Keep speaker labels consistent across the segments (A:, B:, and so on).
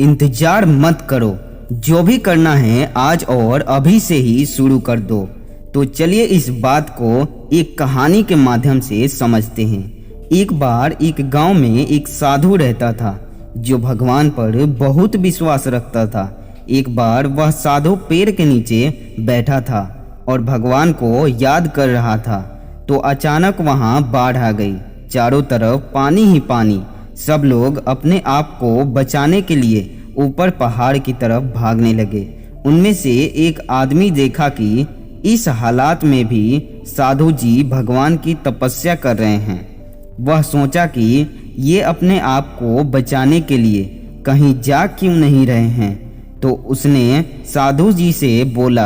A: इंतजार मत करो, जो भी करना है आज और अभी से ही शुरू कर दो। तो चलिए इस बात को एक कहानी के माध्यम से समझते हैं। एक बार एक गांव में एक साधु रहता था जो भगवान पर बहुत विश्वास रखता था। एक बार वह साधु पेड़ के नीचे बैठा था और भगवान को याद कर रहा था, तो अचानक वहां बाढ़ आ गई। चारों तरफ पानी ही पानी। सब लोग अपने आप को बचाने के लिए ऊपर पहाड़ की तरफ भागने लगे। उनमें से एक आदमी देखा कि इस हालात में भी साधु जी भगवान की तपस्या कर रहे हैं। वह सोचा कि ये अपने आप को बचाने के लिए कहीं जा क्यों नहीं रहे हैं। तो उसने साधु जी से बोला,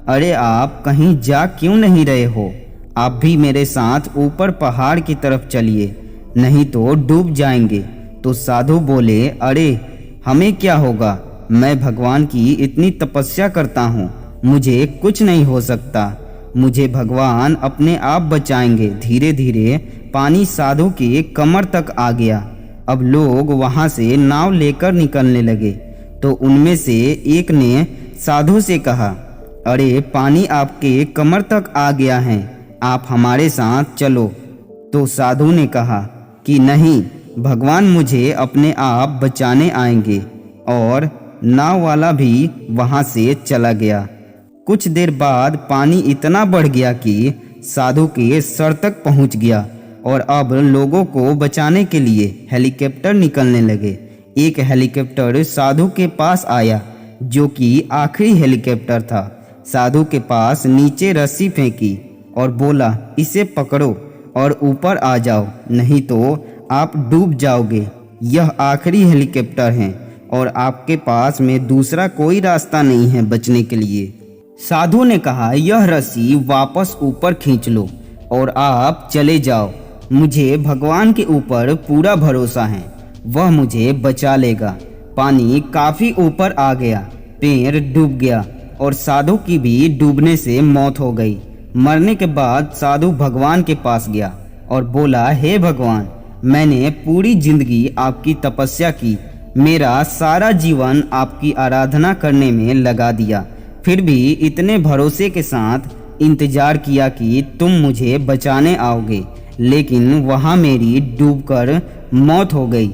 A: अरे आप कहीं जा क्यों नहीं रहे हो? आप भी मेरे साथ ऊपर पहाड़ की तरफ चलिए, नहीं तो डूब जाएंगे। तो साधु बोले, अरे हमें क्या होगा, मैं भगवान की इतनी तपस्या करता हूँ, मुझे कुछ नहीं हो सकता, मुझे भगवान अपने आप बचाएंगे। धीरे धीरे पानी साधु के कमर तक आ गया। अब लोग वहां से नाव लेकर निकलने लगे। तो उनमें से एक ने साधु से कहा, अरे पानी आपके कमर तक आ गया है, आप हमारे साथ चलो। तो साधु ने कहा कि नहीं, भगवान मुझे अपने आप बचाने आएंगे। और नाव वाला भी वहां से चला गया। कुछ देर बाद पानी इतना बढ़ गया कि साधु के सर तक पहुंच गया और अब लोगों को बचाने के लिए हेलीकॉप्टर निकलने लगे। एक हेलीकॉप्टर साधु के पास आया, जो कि आखिरी हेलीकॉप्टर था। साधु के पास नीचे रस्सी फेंकी और बोला, इसे पकड़ो और ऊपर आ जाओ, नहीं तो आप डूब जाओगे। यह आखिरी हेलीकॉप्टर है और आपके पास में दूसरा कोई रास्ता नहीं है बचने के लिए। साधु ने कहा, यह रस्सी वापस ऊपर खींच लो और आप चले जाओ। मुझे भगवान के ऊपर पूरा भरोसा है, वह मुझे बचा लेगा। पानी काफी ऊपर आ गया, पेड़ डूब गया और साधु की भी डूबने से मौत हो गई। मरने के बाद साधु भगवान के पास गया और बोला, हे भगवान, मैंने पूरी जिंदगी आपकी तपस्या की, मेरा सारा जीवन आपकी आराधना करने में लगा दिया, फिर भी इतने भरोसे के साथ इंतजार किया कि तुम मुझे बचाने आओगे, लेकिन वहाँ मेरी डूबकर मौत हो गई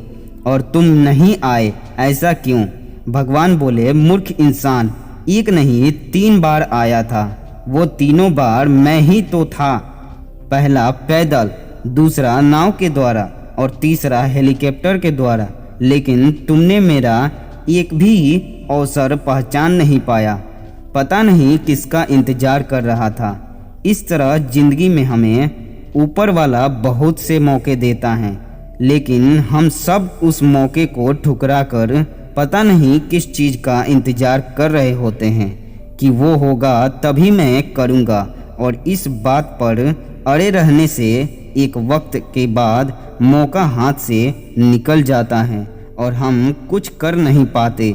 A: और तुम नहीं आए, ऐसा क्यों? भगवान बोले, मूर्ख इंसान, एक नहीं 3 बार आया था, वो तीनों बार मैं ही तो था। पहला पैदल, दूसरा नाव के द्वारा और तीसरा हेलीकॉप्टर के द्वारा, लेकिन तुमने मेरा एक भी अवसर पहचान नहीं पाया। पता नहीं किसका इंतजार कर रहा था। इस तरह जिंदगी में हमें ऊपर वाला बहुत से मौके देता है, लेकिन हम सब उस मौके को ठुकरा कर पता नहीं किस चीज़ का इंतजार कर रहे होते हैं कि वो होगा तभी मैं करूँगा। और इस बात पर अड़े रहने से एक वक्त के बाद मौका हाथ से निकल जाता है और हम कुछ कर नहीं पाते।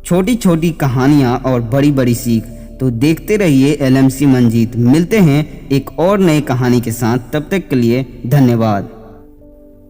A: छोटी छोटी कहानियाँ और बड़ी बड़ी सीख। तो देखते रहिए LMC मंजीत। मिलते हैं एक और नई कहानी के साथ, तब तक के लिए धन्यवाद।